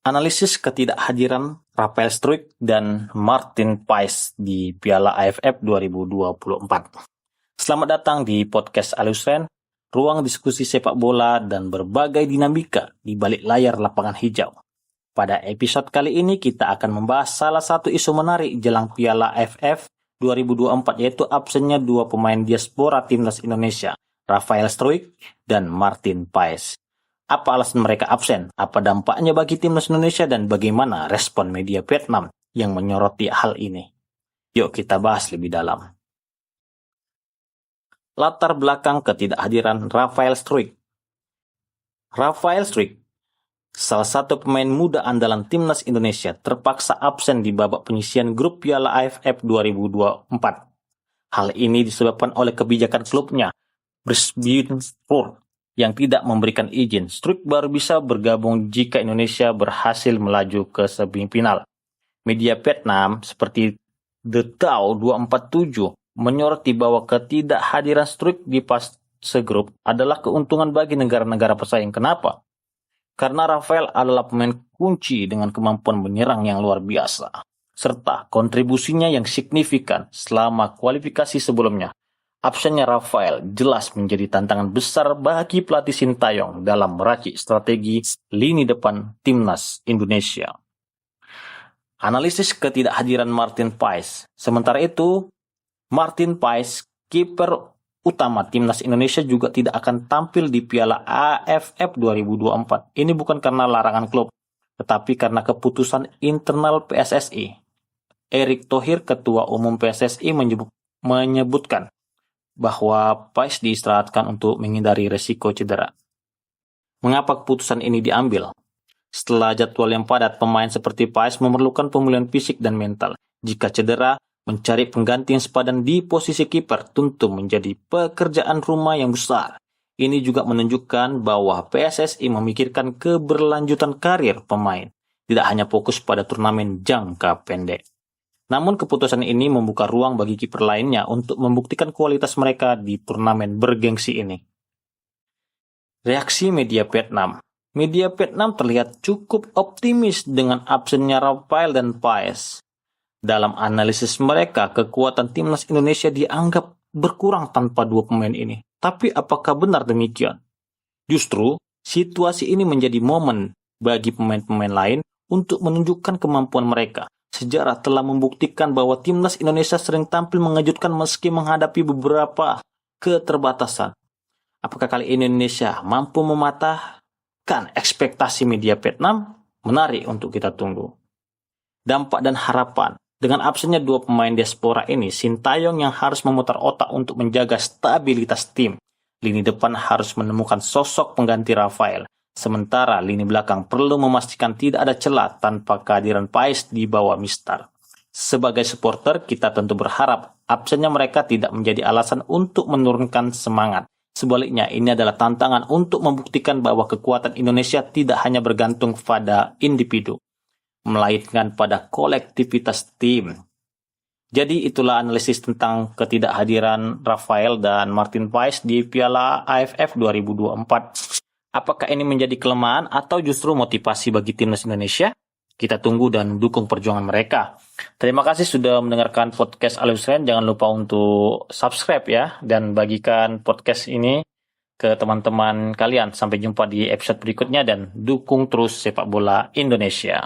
Analisis ketidakhadiran Rafael Struijk dan Martin Paes di Piala AFF 2024. Selamat datang di podcast Alusren, ruang diskusi sepak bola dan berbagai dinamika di balik layar lapangan hijau. Pada episode kali ini kita akan membahas salah satu isu menarik jelang Piala AFF 2024, yaitu absennya dua pemain diaspora timnas Indonesia, Rafael Struijk dan Martin Paes. Apa alasan mereka absen? Apa dampaknya bagi timnas Indonesia dan bagaimana respon media Vietnam yang menyoroti hal ini? Yuk kita bahas lebih dalam. Latar belakang ketidakhadiran Rafael Struijk. Rafael Struijk, salah satu pemain muda andalan timnas Indonesia, terpaksa absen di babak penyisihan grup Piala AFF 2024. Hal ini disebabkan oleh kebijakan klubnya, Brisbane Roar, yang tidak memberikan izin. Struijk baru bisa bergabung jika Indonesia berhasil melaju ke semifinal. Media Vietnam seperti The Tao 247 menyoroti bahwa ketidakhadiran Struijk di fase grup adalah keuntungan bagi negara-negara pesaing. Kenapa? Karena Rafael adalah pemain kunci dengan kemampuan menyerang yang luar biasa, serta kontribusinya yang signifikan selama kualifikasi sebelumnya. Absennya Rafael jelas menjadi tantangan besar bagi pelatih Sintayong dalam meracik strategi lini depan timnas Indonesia. Analisis ketidakhadiran Martin Paes. Sementara itu, Martin Paes, kiper utama timnas Indonesia, juga tidak akan tampil di Piala AFF 2024. Ini bukan karena larangan klub, tetapi karena keputusan internal PSSI. Erick Thohir, Ketua Umum PSSI, menyebutkan bahwa Paes diistirahatkan untuk menghindari resiko cedera. Mengapa keputusan ini diambil? Setelah jadwal yang padat, pemain seperti Paes memerlukan pemulihan fisik dan mental. Jika cedera, mencari pengganti yang sepadan di posisi kiper tentu menjadi pekerjaan rumah yang besar. Ini juga menunjukkan bahwa PSSI memikirkan keberlanjutan karir pemain, tidak hanya fokus pada turnamen jangka pendek. Namun keputusan ini membuka ruang bagi kiper lainnya untuk membuktikan kualitas mereka di turnamen bergengsi ini. Reaksi media Vietnam. Media Vietnam terlihat cukup optimis dengan absennya Rafael dan Paes. Dalam analisis mereka, kekuatan timnas Indonesia dianggap berkurang tanpa dua pemain ini. Tapi apakah benar demikian? Justru, situasi ini menjadi momen bagi pemain-pemain lain untuk menunjukkan kemampuan mereka. Sejarah telah membuktikan bahwa timnas Indonesia sering tampil mengejutkan meski menghadapi beberapa keterbatasan. Apakah kali ini Indonesia mampu mematahkan ekspektasi media Vietnam? Menarik untuk kita tunggu. Dampak dan harapan. Dengan absennya dua pemain diaspora ini, Sintayong yang harus memutar otak untuk menjaga stabilitas tim. Lini depan harus menemukan sosok pengganti Rafael. Sementara lini belakang perlu memastikan tidak ada celah tanpa kehadiran Paes di bawah Mistar. Sebagai supporter, kita tentu berharap absennya mereka tidak menjadi alasan untuk menurunkan semangat. Sebaliknya, ini adalah tantangan untuk membuktikan bahwa kekuatan Indonesia tidak hanya bergantung pada individu, melainkan pada kolektivitas tim. Jadi itulah analisis tentang ketidakhadiran Rafael dan Martin Paes di Piala AFF 2024. Apakah ini menjadi kelemahan atau justru motivasi bagi timnas Indonesia? Kita tunggu dan dukung perjuangan mereka. Terima kasih sudah mendengarkan podcast Alusren. Jangan lupa untuk subscribe ya, dan bagikan podcast ini ke teman-teman kalian. Sampai jumpa di episode berikutnya dan dukung terus sepak bola Indonesia.